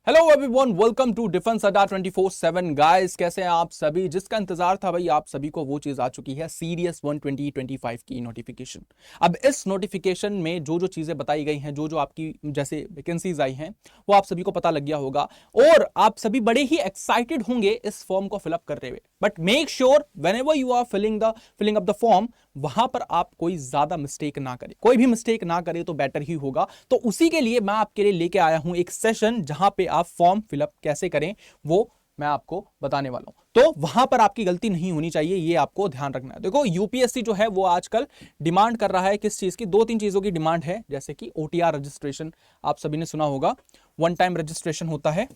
Hello everyone, welcome to Defence Adda 24/7 guys. कैसे हैं आप सभी? जिसका इंतजार था भाई आप सभी को, वो चीज आ चुकी है, सीरियस 1 2025 की नोटिफिकेशन। अब इस नोटिफिकेशन में जो जो चीजें बताई गई हैं, जो जो आपकी जैसे वैकेंसीज आई हैं, वो आप सभी को पता लग गया होगा और आप सभी बड़े ही एक्साइटेड होंगे इस फॉर्म को फिलअप करते हुए। But make sure whenever you are filling up the form, वहां पर आप कोई ज्यादा मिस्टेक ना करें, कोई भी मिस्टेक ना करें तो बेटर ही होगा। तो उसी के लिए मैं आपके लिए लेके आया हूं एक सेशन, जहां पे आप फॉर्म फिलअप कैसे करें वो मैं आपको बताने वाला हूं। तो वहां पर आपकी गलती नहीं होनी चाहिए, ये आपको ध्यान रखना है। देखो, यूपीएससी जो है वो आजकल डिमांड कर रहा है किस चीज की, दो तीन चीजों की डिमांड है, जैसे कि ओटीआर रजिस्ट्रेशन। आप सभी ने सुना होगा, वन टाइम रजिस्ट्रेशन होता है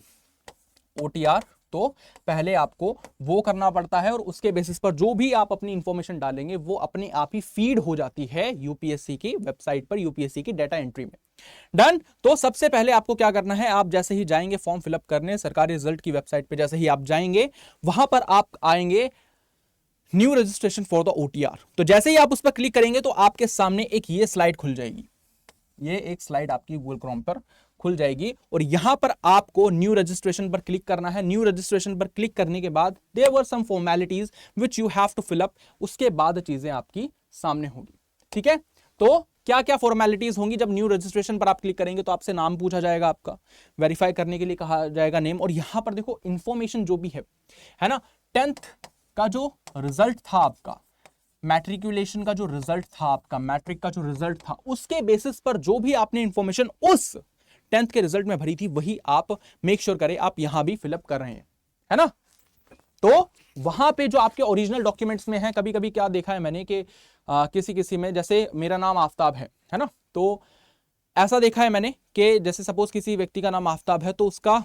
ओटीआर। तो पहले आपको वो करना पड़ता है और उसके बेसिस पर जो भी आप अपनी इंफॉर्मेशन डालेंगे वो अपने आप ही फीड हो जाती है यूपीएससी की वेबसाइट पर, यूपीएससी की डाटा एंट्री में। डन। तो सबसे पहले आपको क्या करना है, आप जैसे ही जाएंगे फॉर्म फिलअप करने सरकारी रिजल्ट की वेबसाइट पे, जैसे ही आप जाएंगे वहां पर आप आएंगे new registration for the OTR. तो जैसे ही आप उस पर क्लिक करेंगे तो आपके सामने एक ये स्लाइड खुल जाएगी। ये एक स्लाइड आपकी गूगल क्रोम पर खुल जाएगी और यहां पर आपको न्यू रजिस्ट्रेशन पर क्लिक करना है। न्यू रजिस्ट्रेशन पर क्लिक करने के बाद there were some formalities which you have to fill up. उसके बाद चीजें आपकी सामने होगी। ठीक है, तो क्या क्या फॉर्मेलिटीज होंगी जब न्यू रजिस्ट्रेशन पर आप क्लिक करेंगे? तो आपसे नाम पूछा जाएगा, आपका वेरीफाई करने के लिए कहा जाएगा नेम, और यहां पर देखो इंफॉर्मेशन जो भी है ना, 10th का जो रिजल्ट था आपका, मैट्रिकुलेशन का जो रिजल्ट था आपका, मैट्रिक का जो रिजल्ट था, उसके बेसिस पर जो भी आपने इंफॉर्मेशन उस 10th के रिजल्ट में भरी थी वही आप मेक श्योर करें आप यहां भी फिलअप कर रहे हैं, है ना। तो वहां पे जो आपके ओरिजिनल डॉक्यूमेंट्स में है, कभी कभी क्या देखा है मैंने कि किसी किसी में, जैसे मेरा नाम आफ्ताब है ना, तो ऐसा देखा है मैंने कि जैसे सपोज किसी व्यक्ति का नाम आफ्ताब है तो उसका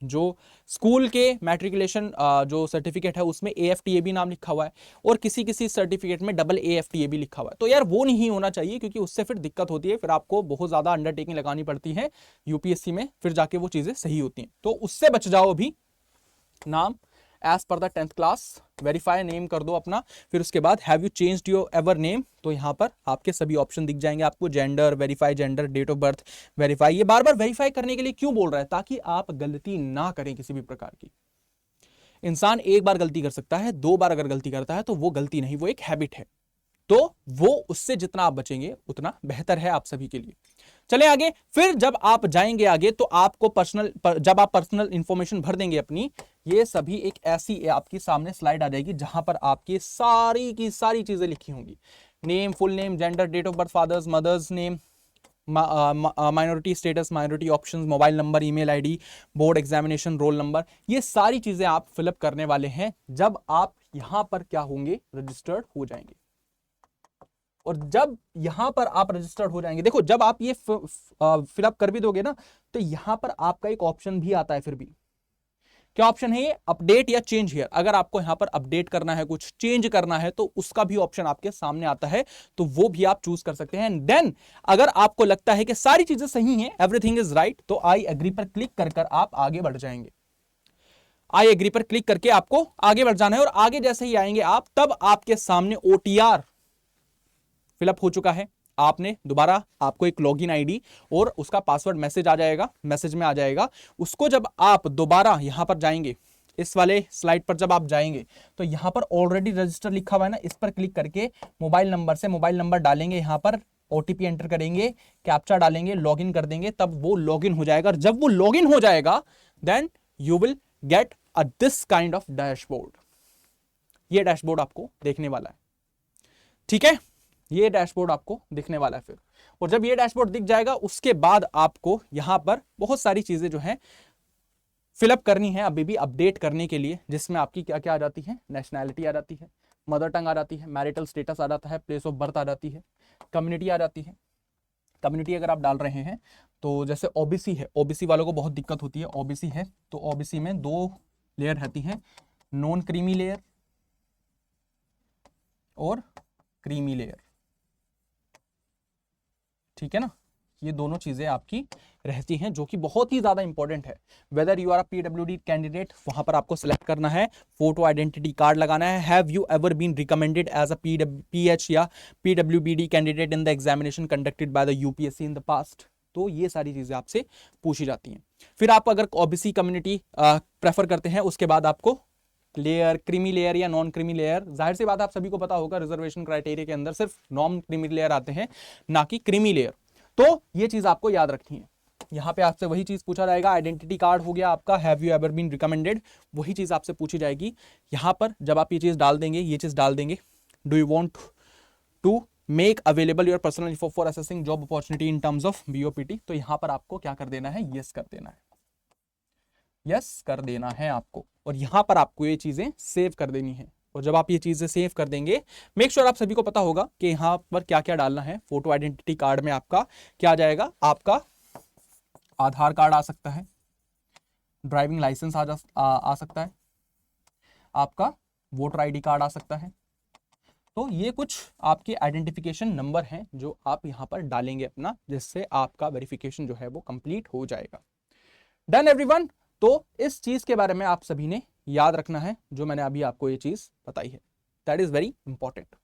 जो स्कूल के मैट्रिकुलेशन जो सर्टिफिकेट है उसमें AFTAB नाम लिखा हुआ है और किसी किसी सर्टिफिकेट में डबल AFTAB लिखा हुआ है। तो यार वो नहीं होना चाहिए, क्योंकि उससे फिर दिक्कत होती है, फिर आपको बहुत ज्यादा अंडरटेकिंग लगानी पड़ती है यूपीएससी में, फिर जाके वो चीजें सही होती हैं। तो उससे बच जाओ अभी। नाम as per the 10th class, verify name कर दो अपना, फिर उसके बाद have you changed your ever name. तो यहां पर आपके सभी ऑप्शन दिख जाएंगे आपको, gender verify, gender, date of birth verify. ये बार बार वेरीफाई करने के लिए क्यों बोल रहा है? ताकि आप गलती ना करें किसी भी प्रकार की। इंसान एक बार गलती कर सकता है, दो बार अगर गलती करता है तो वो गलती नहीं, वो एक हैबिट है। तो वो उससे जितना आप बचेंगे उतना बेहतर है आप सभी के लिए। चले आगे। फिर जब आप जाएंगे आगे तो आपको जब आप पर्सनल इंफॉर्मेशन भर देंगे अपनी, ये सभी एक ऐसी आपकी सामने स्लाइड आ जाएगी जहां पर आपकी सारी की सारी चीजें लिखी होंगी। Name, full name, gender, date of birth, father's mother's name, minority status, minority options, mobile number, email ID, board examination roll number, ये सारी चीजें आप फिलअप करने वाले हैं जब आप यहां पर क्या होंगे, रजिस्टर्ड हो जाएंगे। और जब यहां पर आप रजिस्टर्ड हो जाएंगे, देखो जब आप ये फिलअप कर भी दोगे ना, तो यहां पर आपका एक ऑप्शन भी आता है। फिर भी क्या ऑप्शन है ये? अपडेट या चेंज हियर। अगर आपको यहां पर अपडेट करना है, कुछ चेंज करना है, तो उसका भी ऑप्शन आपके सामने आता है, तो वो भी आप चूज कर सकते हैं। देन अगर आपको लगता है कि सारी चीजें सही हैं, एवरीथिंग इज राइट, तो आई एग्री पर क्लिक कर आप आगे बढ़ जाएंगे। आई एग्री पर क्लिक करके आपको आगे बढ़ जाना है, और आगे जैसे ही आएंगे आप, तब आपके सामने ओटीआर फिलअप हो चुका है। आपने दोबारा, आपको एक लॉगिन आईडी और उसका पासवर्ड मैसेज आ जाएगा, मैसेज में आ जाएगा। उसको जब आप दोबारा यहां पर जाएंगे, इस वाले स्लाइड पर जब आप जाएंगे, तो यहां पर ऑलरेडी रजिस्टर लिखा हुआ है ना, इस पर क्लिक करके मोबाइल नंबर से मोबाइल नंबर डालेंगे, यहां पर ओटीपी एंटर करेंगे, कैप्चा डालेंगे, लॉगिन कर देंगे, तब वो लॉगिन हो जाएगा। और जब वो लॉगिन हो जाएगा, then you will get a this kind of dashboard. ये डैशबोर्ड आपको देखने वाला है, ठीक है, ये डैशबोर्ड आपको दिखने वाला है फिर। और जब ये डैशबोर्ड दिख जाएगा, उसके बाद आपको यहां पर बहुत सारी चीजें जो है फिलअप करनी है अभी भी अपडेट करने के लिए, जिसमें आपकी क्या क्या आ जाती है, नेशनैलिटी आ जाती है, मदर टंग आ जाती है, मैरिटल स्टेटस आ जाता है, प्लेस ऑफ बर्थ आ जाती है, कम्युनिटी आ जाती है। कम्युनिटी अगर आप डाल रहे हैं तो जैसे ओबीसी है, ओबीसी वालों को बहुत दिक्कत होती है। ओबीसी है तो ओबीसी में 2 लेयर रहती हैं, नॉन क्रीमी लेयर और क्रीमी लेयर, ठीक है ना। ये दोनों चीजें आपकी रहती हैं, जो कि बहुत ही ज्यादा इंपॉर्टेंट है। Whether you are a PWD candidate, वहां पर आपको सिलेक्ट करना है, फोटो आइडेंटिटी कार्ड लगाना है। Have you ever been recommended as a PH या पीडब्ल्यूबीडी candidate in the examination conducted by the UPSC in the past. तो ये सारी चीजें आपसे पूछी जाती हैं। फिर आप अगर ओबीसी कम्युनिटी प्रेफर करते हैं, उसके बाद आपको लेयर, क्रीमी लेयर या नॉन क्रीमी लेयर, जाहिर सी बात आप सभी को पता होगा रिजर्वेशन क्राइटेरिया के अंदर सिर्फ नॉन क्रीमी लेयर आते हैं, ना कि क्रीमी लेयर। तो ये चीज आपको याद रखनी है। यहां पे आपसे वही चीज पूछा जाएगा, आइडेंटिटी कार्ड हो गया आपका, have you ever been recommended, वही चीज आपसे पूछी जाएगी। यहां पर जब आप ये चीज डाल देंगे, ये चीज डाल देंगे, do you want to make available your personal info for assessing job opportunity in terms of BOPT, तो यहां पर आपको क्या कर देना है, यस कर देना है, यस कर देना है आपको। और यहां पर आपको ये चीजें सेव कर देनी है। और जब आप ये चीजें सेव कर देंगे, मेक श्योर आप सभी को पता होगा कि यहां पर क्या क्या डालना है। फोटो आइडेंटिटी कार्ड में आपका क्या आ जाएगा, आपका आधार कार्ड आ सकता है, ड्राइविंग लाइसेंस आ सकता है, आपका वोटर आईडी कार्ड आ सकता है। तो ये कुछ आपके आइडेंटिफिकेशन नंबर हैं जो आप यहां पर डालेंगे अपना, जिससे आपका वेरिफिकेशन जो है वो कंप्लीट हो जाएगा। Done everyone. तो इस चीज के बारे में आप सभी ने याद रखना है, जो मैंने अभी आपको ये चीज बताई है, दैट इज वेरी इंपॉर्टेंट।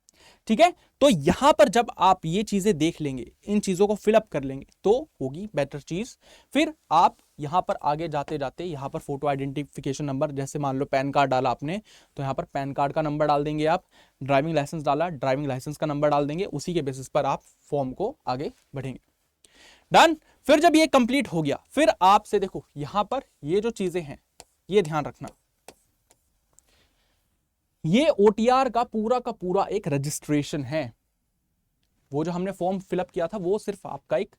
ठीक है, तो यहां पर जब आप ये चीजें देख लेंगे, इन चीजों को फिलअप कर लेंगे, तो होगी बेटर चीज। फिर आप यहां पर आगे जाते जाते यहां पर फोटो आइडेंटिफिकेशन नंबर, जैसे मान लो पैन कार्ड डाला आपने, तो यहां पर पैन कार्ड का नंबर डाल देंगे आप, ड्राइविंग लाइसेंस डाला, ड्राइविंग लाइसेंस का नंबर डाल देंगे, उसी के बेसिस पर आप फॉर्म को आगे बढ़ेंगे। डन। फिर जब ये कंप्लीट हो गया, फिर आपसे देखो यहां पर ये जो चीजें हैं, ये ध्यान रखना, ये ओटीआर का पूरा एक रजिस्ट्रेशन है। वो जो हमने फॉर्म फिलअप किया था, वो सिर्फ आपका एक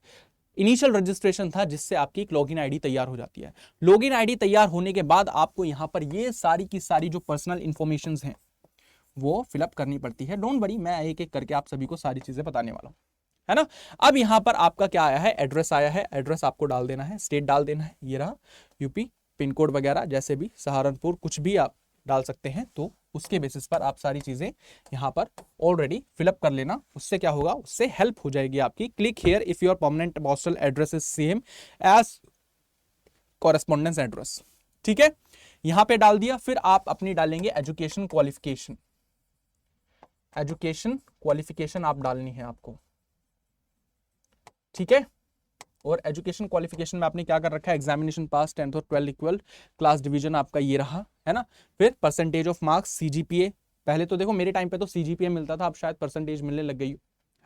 इनिशियल रजिस्ट्रेशन था, जिससे आपकी एक लॉगिन आईडी तैयार हो जाती है। लॉगिन आईडी तैयार होने के बाद आपको यहां पर ये सारी की सारी जो पर्सनल इंफॉर्मेशन हैं वो फिलअप करनी पड़ती है। डोंट वरी, मैं एक एक करके आप सभी को सारी चीजें बताने वाला हूं, है ना। अब यहां पर आपका क्या आया है, एड्रेस आया है, एड्रेस आपको डाल देना है, स्टेट डाल देना है, ये रहा यूपी, पिन कोड वगैरह जैसे भी, सहारनपुर, कुछ भी आप डाल सकते हैं। तो उसके बेसिस पर आप सारी चीजें यहां पर ऑलरेडी फिलअप कर लेना। उससे क्या होगा, उससे हेल्प हो जाएगी आपकी। Click here if your permanent postal address is same as correspondence address. ठीक है, यहां पे डाल दिया। फिर आप अपनी डालेंगे एजुकेशन क्वालिफिकेशन, एजुकेशन क्वालिफिकेशन आप डालनी है आपको। ठीक है, और एजुकेशन क्वालिफिकेशन में आपने क्या कर रखा है, एग्जामिनेशन पास 10th और 12th इक्वल, क्लास डिवीजन आपका ये रहा, है ना। फिर परसेंटेज ऑफ मार्क्स, सीजीपीए, पहले तो देखो मेरे टाइम पे तो सीजीपीए मिलता था, अब शायद परसेंटेज मिलने लग गई है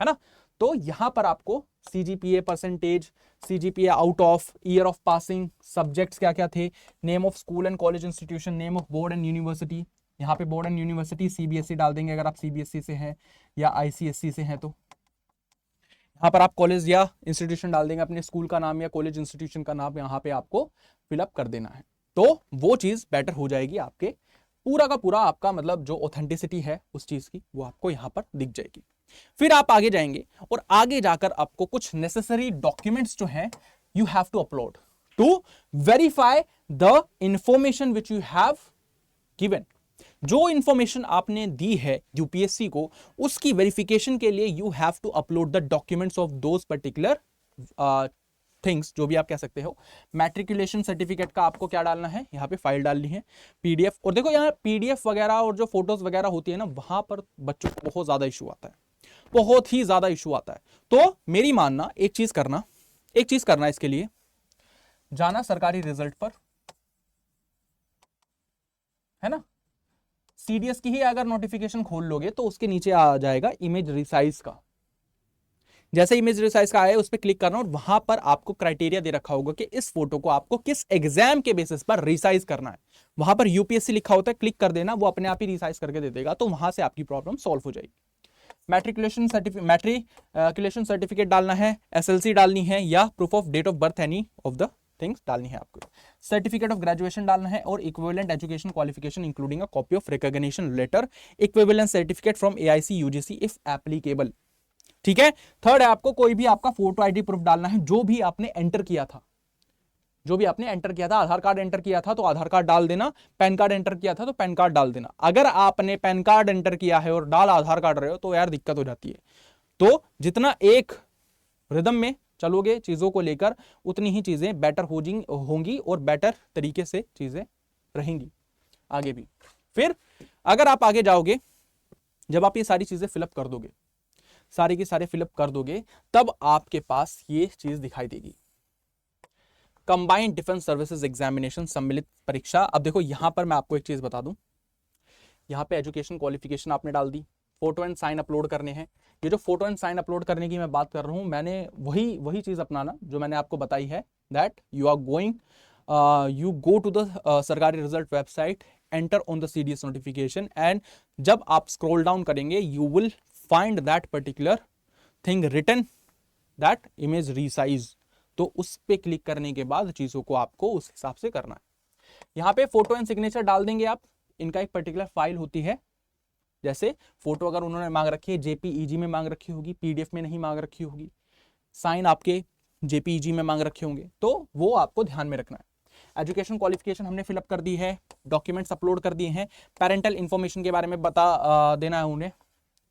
ना। तो यहां पर आपको CGPA, percentage, CGPA out of, year of passing, subjects क्या क्या थे, name of school and college institution, name of board and university. यहाँ पे बोर्ड एंड यूनिवर्सिटी सीबीएसई डाल देंगे अगर आप सीबीएसई से हैं, या आईसीएसई से हैं तो। यहाँ पर आप कॉलेज या इंस्टीट्यूशन डाल देंगे, अपने स्कूल का नाम या कॉलेज इंस्टीट्यूशन का नाम यहाँ पे आपको फिलअप कर देना है। तो वो चीज बेटर हो जाएगी, आपके पूरा का पूरा आपका मतलब जो ऑथेंटिसिटी है उस चीज की, वो आपको यहाँ पर दिख जाएगी। फिर आप आगे जाएंगे और आगे जाकर आपको कुछ नेसेसरी डॉक्यूमेंट्स जो है you have to upload to verify the information which you have given. जो इंफॉर्मेशन आपने दी है यूपीएससी को, उसकी वेरिफिकेशन के लिए you have to upload the documents of those particular things, जो भी आप कह सकते हो। मैट्रिकुलेशन सर्टिफिकेट का आपको क्या डालना है, यहाँ पे फाइल डालनी है, पीडीएफ। और देखो यहाँ पीडीएफ वगैरह और जो फोटोज वगैरह होती है ना, वहां पर बच्चों को बहुत ज्यादा इशू आता है, बहुत ही ज्यादा इशू आता है। तो मेरी मानना, एक चीज करना इसके लिए, जाना सरकारी रिजल्ट पर, है ना। सीडीएस की ही अगर नोटिफिकेशन खोल लोगे तो उसके नीचे आ जाएगा इमेज रिसाइज का। जैसे इमेज रिसाइज का आया, उस पर क्लिक करना और वहां पर आपको क्राइटेरिया दे रखा होगा कि इस फोटो को आपको किस एग्जाम के बेसिस पर रिसाइज करना है। वहां पर यूपीएससी लिखा होता है, क्लिक कर देना, वो अपने आप ही रिसाइज करके दे देगा। तो वहां से आपकी प्रॉब्लम सॉल्व हो जाएगी। मैट्रिकुलेशन सर्टिफिकेट डालना है, एसएलसी डालनी है, या proof of date of birth, any of the things डालनी है आपको। सर्टिफिकेट ऑफ ग्रेजुएशन डालना है, और equivalent education qualification including a copy of recognition letter, equivalent certificate from AIC UGC if applicable. ठीक है। थर्ड है, आपको कोई भी आपका फोटो आईडी प्रूफ डालना है, जो भी आपने एंटर किया था, आधार कार्ड एंटर किया था तो आधार कार्ड डाल देना, पैन कार्ड एंटर किया था तो पैन कार्ड डाल देना। अगर आपने पैन कार्ड एंटर किया है और डाल आधार कार्ड रहे हो तो यार दिक्कत हो जाती है। तो जितना एक रिदम में चलोगे चीजों को लेकर, उतनी ही चीजें बेटर होंगी और बेटर तरीके से चीजें रहेंगी आगे भी। फिर अगर आप आगे जाओगे, जब आप ये सारी चीजें फिलअप कर दोगे, सारे के सारे फिलअप कर दोगे, तब आपके पास ये चीज दिखाई देगी। कंबाइंड डिफेंस सर्विसेज एग्जामिनेशन सम्मिलित परीक्षा। अब देखो यहां पर मैं आपको एक चीज बता दूं, यहाँ पे एजुकेशन क्वालिफिकेशन आपने डाल दी, फोटो एंड साइन अपलोड करने हैं। ये जो फोटो एंड साइन अपलोड करने की मैं बात कर रहा हूँ, मैंने वही चीज अपनाना जो मैंने आपको बताई है, that you are going, you go to the सरकारी result website, enter on the CDS notification, and जब आप स्क्रॉल डाउन करेंगे you will find that particular thing written, that image resize. तो उस पे क्लिक करने के बाद चीजों को आपको उस हिसाब से करना है। यहाँ पे फोटो एंड सिग्नेचर डाल देंगे आप। इनका एक पर्टिकुलर फाइल होती है, जैसे फोटो अगर उन्होंने मांग रखी है जेपीईजी में मांग रखी होगी, पीडीएफ में नहीं मांग रखी होगी, साइन आपके जेपीईजी में मांग रखे होंगे, तो वो आपको ध्यान में रखना है। एजुकेशन क्वालिफिकेशन हमने फिलअप कर दी है, डॉक्यूमेंट्स अपलोड कर दिए हैं, पेरेंटल इंफॉर्मेशन के बारे में बता देना है उन्हें,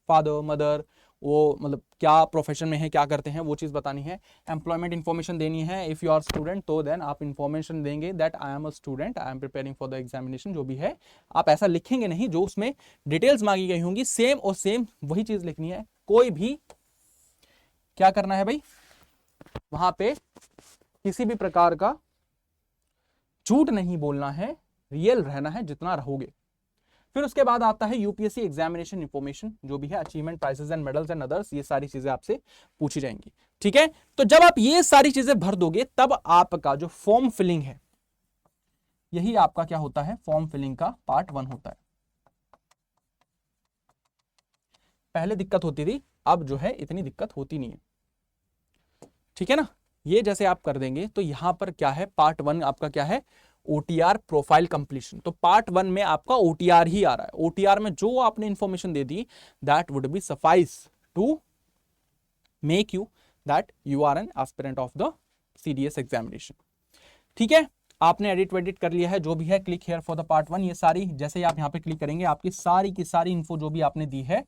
फादर मदर, वो मतलब क्या प्रोफेशन में है, क्या करते हैं, वो चीज़ बतानी है। एम्प्लॉयमेंट इन्फॉर्मेशन देनी है, इफ़ यू आर स्टूडेंट तो देन आप इन्फॉर्मेशन देंगे that I am a student, I am preparing for the examination, जो भी है आप ऐसा लिखेंगे नहीं, जो उसमें डिटेल्स मांगी गई होंगी सेम और सेम वही चीज़ लिखनी है। कोई भी क्या करना है भाई, वहां पे किसी भी प्रकार का झूठ नहीं बोलना है, रियल रहना है जितना रहोगे। फिर उसके बाद आता है यूपीएससी एग्जामिनेशन इंफॉर्मेशन, जो भी है achievement prizes and medals and others, ये सारी चीजें आपसे पूछी जाएंगी। ठीक है, तो जब आप ये सारी चीजें भर दोगे तब आपका जो फॉर्म फिलिंग है, यही आपका क्या होता है, फॉर्म फिलिंग का पार्ट 1 होता है। पहले दिक्कत होती थी, अब जो है इतनी दिक्कत होती नहीं है। ठीक है ना, ये जैसे आप कर देंगे तो यहां पर क्या है, पार्ट 1 आपका क्या है, ओटीआर प्रोफाइल कंप्लीशन। तो पार्ट 1 में आपका ओटीआर ही आ रहा है। ओटीआर में जो आपने इंफॉर्मेशन दे दी, that would be suffice to make you that you are an aspirant of the CDS examination. ठीक है, आपने एडिट वेडिट कर लिया है, जो भी है click here for the part 1, ये सारी जैसे ही आप यहाँ पे क्लिक करेंगे आपकी सारी की सारी इंफो जो भी आपने दी है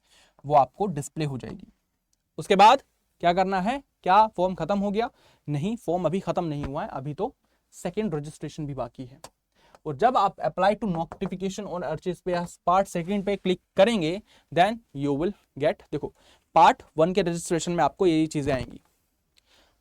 वो आपको डिस्प्ले हो जाएगी। उसके बाद क्या करना है, क्या फॉर्म खत्म हो गया? नहीं, फॉर्म अभी खत्म नहीं हुआ है, अभी तो सेकेंड रजिस्ट्रेशन भी बाकी है। और जब आप अप्लाई टू नोटिफिकेशन ऑन अर्चेज पे पार्ट 2 पे क्लिक करेंगे देन यू विल गेट, देखो पार्ट 1 के रजिस्ट्रेशन में आपको यही चीजें आएंगी।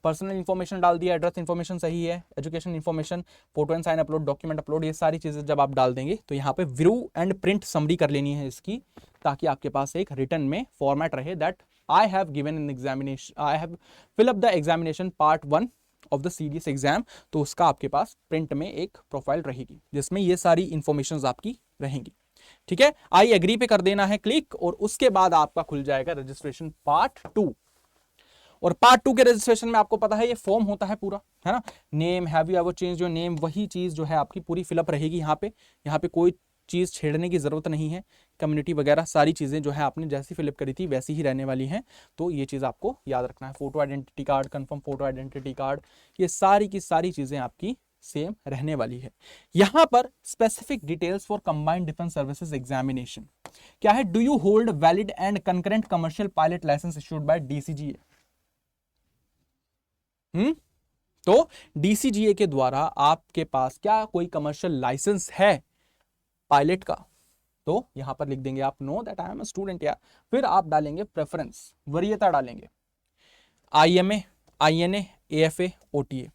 पर्सनल इन्फॉर्मेशन डाल दिया, एड्रेस इन्फॉर्मेशन सही है, education information, photo and sign upload, document upload, ये सारी चीजें जब आप डाल देंगे तो यहाँ पे व्यू एंड प्रिंट समरी कर लेनी है इसकी, ताकि आपके पास एक रिटन में फॉर्मेट रहे that I have given in examination, I have fill up the examination part 1 of the CDS exam. तो उसका आपके पास प्रिंट में एक प्रोफाइल रहेगी जिसमें ये सारी इंफॉर्मेशन आपकी रहेंगी। ठीक है, आई एग्री पे कर देना है क्लिक, और उसके बाद आपका खुल जाएगा रजिस्ट्रेशन पार्ट 2। और पार्ट 2 के रजिस्ट्रेशन में आपको पता है ये फॉर्म होता है पूरा, है ना, name, have you ever change your name, वही चीज जो है आपकी पूरी फिलअप रहेगी यहाँ पे कोई चीज छेड़ने की जरूरत नहीं है। कम्युनिटी वगैरह सारी चीजें जो है आपने जैसी फिलअप करी थी वैसी ही रहने वाली हैं, तो ये चीज आपको याद रखना है। Photo identity card, confirm photo identity card, ये सारी की सारी चीजें आपकी सेम रहने वाली है। यहां पर specific details for combined defence services examination क्या है, do you hold valid and concurrent commercial pilot licence issued by DCGA. तो डीसीजीए के द्वारा आपके पास क्या कोई कमर्शियल लाइसेंस है पायलट का, तो यहां पर लिख देंगे आप know that I am a student यार। फिर आप डालेंगे प्रेफरेंस, वरीयता डालेंगे, IMA, INA, AFA, OTA,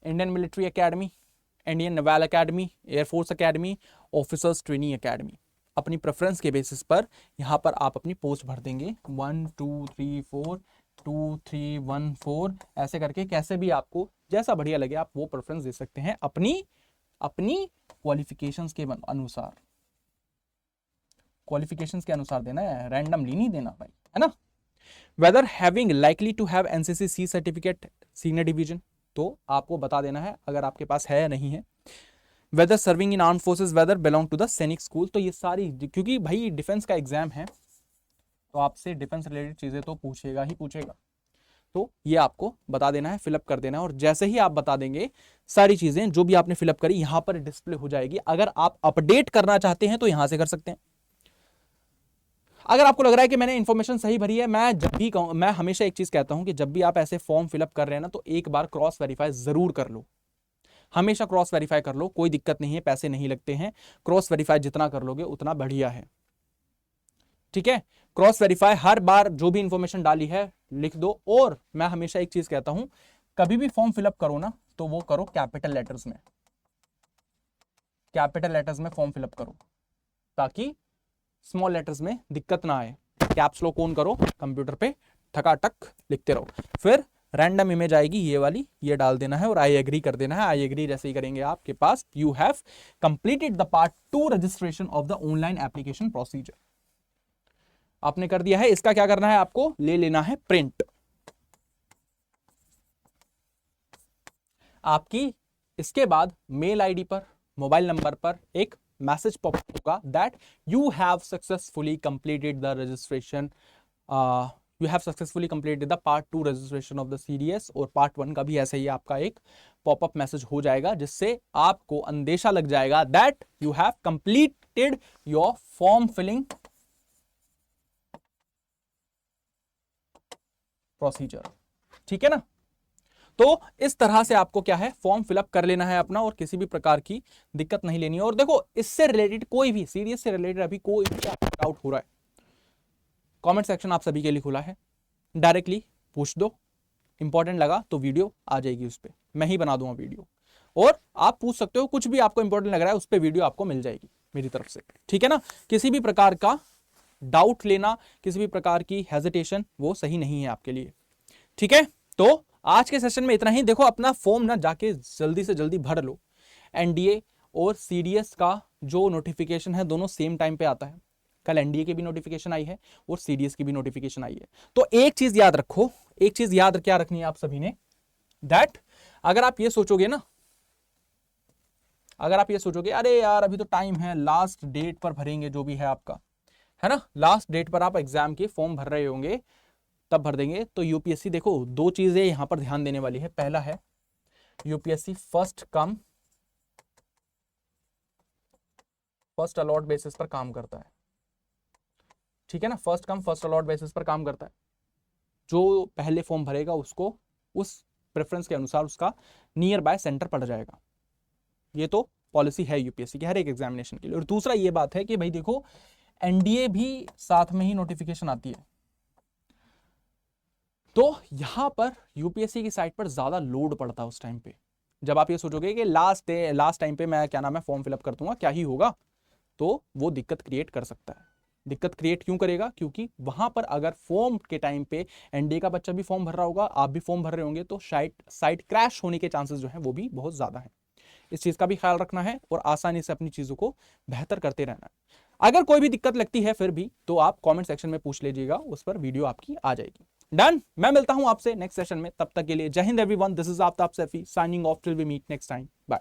Indian military academy, Indian naval academy, air force academy, officers training academy. अपनी प्रेफरेंस के बेसिस पर यहां पर आप अपनी पोस्ट भर देंगे 1 2 3 4 2 3 1 4 ऐसे करके, कैसे भी आपको जैसा बढ़िया लगे आप वो प्रेफरेंस दे सकते हैं अपनी क्वालिफिकेशंस के अनुसार। क्वालिफिकेशंस के अनुसार देना है, रैंडमली नहीं देना भाई, है ना। Whether having likely to have NCC C certificate senior division, तो आपको बता देना है अगर आपके पास है या नहीं है। Whether serving in arm forces, whether belong to the Sainik school, तो ये सारी, क्योंकि भाई डिफेंस का एग्जाम है तो आपसे डिफेंस रिलेटेड चीजें तो पूछेगा ही पूछेगा, तो ये आपको बता देना है, फिलअप कर देना है। और जैसे ही आप बता देंगे सारी चीजें जो भी आपने फिलअप करी यहां पर डिस्प्ले हो जाएगी। अगर आप अपडेट करना चाहते हैं तो यहां से कर सकते हैं। अगर आपको लग रहा है कि मैंने इंफॉर्मेशन सही भरी है, मैं हमेशा एक चीज कहता हूं कि जब भी आप ऐसे फॉर्म फिलअप कर रहे हैं ना, तो एक बार क्रॉस वेरीफाई जरूर कर लो, हमेशा क्रॉस वेरीफाई कर लो, कोई दिक्कत नहीं है, पैसे नहीं लगते हैं, क्रॉस वेरीफाई जितना कर लोगे उतना बढ़िया है। ठीक है, क्रॉस वेरीफाई हर बार जो भी इंफॉर्मेशन डाली है लिख दो। और मैं हमेशा एक चीज कहता हूं, कभी भी फॉर्म फिलअप करो ना, तो वो करो कैपिटल लेटर्स में, कैपिटल लेटर्स में फॉर्म फिलअप करो ताकि स्मॉल लेटर्स में दिक्कत ना आए। कैप्स लॉक ऑन करो, कंप्यूटर पे ठकाठक लिखते रहो। फिर रैंडम इमेज आएगी ये वाली, ये डाल देना है और आई एग्री कर देना है। आई एग्री जैसे ही करेंगे आपके पास you have completed the part 2 registration of the online application procedure. आपने कर दिया है। इसका क्या करना है, आपको ले लेना है प्रिंट। आपकी इसके बाद मेल आईडी पर, मोबाइल नंबर पर एक मैसेज पॉप होगा that you have successfully completed the registration, you have successfully completed the part 2 registration of the CDS. और पार्ट 1 का भी ऐसे ही आपका एक पॉपअप मैसेज हो जाएगा जिससे आपको अंदेशा लग जाएगा that you have completed your form filling procedure. ठीक है ना। तो इस तरह से आपको क्या है, फॉर्म फिलअप कर लेना है अपना और किसी भी प्रकार की दिक्कत नहीं लेनी है। और देखो इससे रिलेटेड कोई भी, सीरीज से रिलेटेड अभी कोई भी डाउट हो रहा है, कमेंट सेक्शन आप सभी के लिए खुला है, डायरेक्टली पूछ दो। इंपॉर्टेंट लगा तो वीडियो आ जाएगी, उस पर मैं ही बना दूंगा वीडियो, और आप पूछ सकते हो कुछ भी आपको इंपॉर्टेंट लग रहा है, उस पर वीडियो आपको मिल जाएगी मेरी तरफ से। ठीक है ना। किसी भी प्रकार का डाउट लेना, किसी भी प्रकार की हेजिटेशन वो सही नहीं है आपके लिए। ठीक है। तो आज के सेशन में इतना ही। देखो अपना फॉर्म ना जाके जल्दी से जल्दी भर लो। एनडीए और सीडीएस का जो नोटिफिकेशन है दोनों सेम टाइम पे आता है। कल एनडीए की भी नोटिफिकेशन आई है और सीडीएस की भी नोटिफिकेशन आई है। तो एक चीज याद रखो, एक चीज याद क्या रखनी है आप सभी ने, दैट अगर आप ये सोचोगे ना, अगर आप ये सोचोगे अरे यार अभी तो टाइम है, लास्ट डेट पर भरेंगे जो भी है आपका, है ना, लास्ट डेट पर आप एग्जाम के फॉर्म भर रहे होंगे तब भर देंगे, तो यूपीएससी देखो दो चीजें यहां पर ध्यान देने वाली है। पहला है UPSC first come first allot basis पर काम करता है। ठीक है ना, first come first allot basis पर काम करता है। जो पहले फॉर्म भरेगा उसको उस प्रेफरेंस के अनुसार उसका नियर बाय सेंटर पड़ जाएगा। ये तो पॉलिसी है यूपीएससी की हर एक एग्जामिनेशन के लिए। और दूसरा ये बात है कि भाई देखो एनडीए भी साथ में ही नोटिफिकेशन आती है, तो यहां पर यूपीएससी की साइट पर ज्यादा लोड पड़ता है उस टाइम पे। जब आप ये सोचोगे कि लास्ट टाइम पे मैं क्या नाम है फॉर्म फिलअप कर दूंगा क्या ही होगा, तो वो दिक्कत क्रिएट कर सकता है। दिक्कत क्रिएट क्यों करेगा, क्योंकि वहां पर अगर फॉर्म के टाइम पे एनडीए का बच्चा भी फॉर्म भर रहा होगा, आप भी फॉर्म भर रहे होंगे, तो साइट क्रैश होने के चांसेस जो है वो भी बहुत ज्यादा है। इस चीज का भी ख्याल रखना है और आसानी से अपनी चीजों को बेहतर करते रहना है। अगर कोई भी दिक्कत लगती है फिर भी तो आप कमेंट सेक्शन में पूछ लीजिएगा, उस पर वीडियो आपकी आ जाएगी। डन। मैं मिलता हूं आपसे नेक्स्ट सेशन में, तब तक के लिए Jai Hind everyone. This is Aftab Saifi signing off till we meet next time. Bye.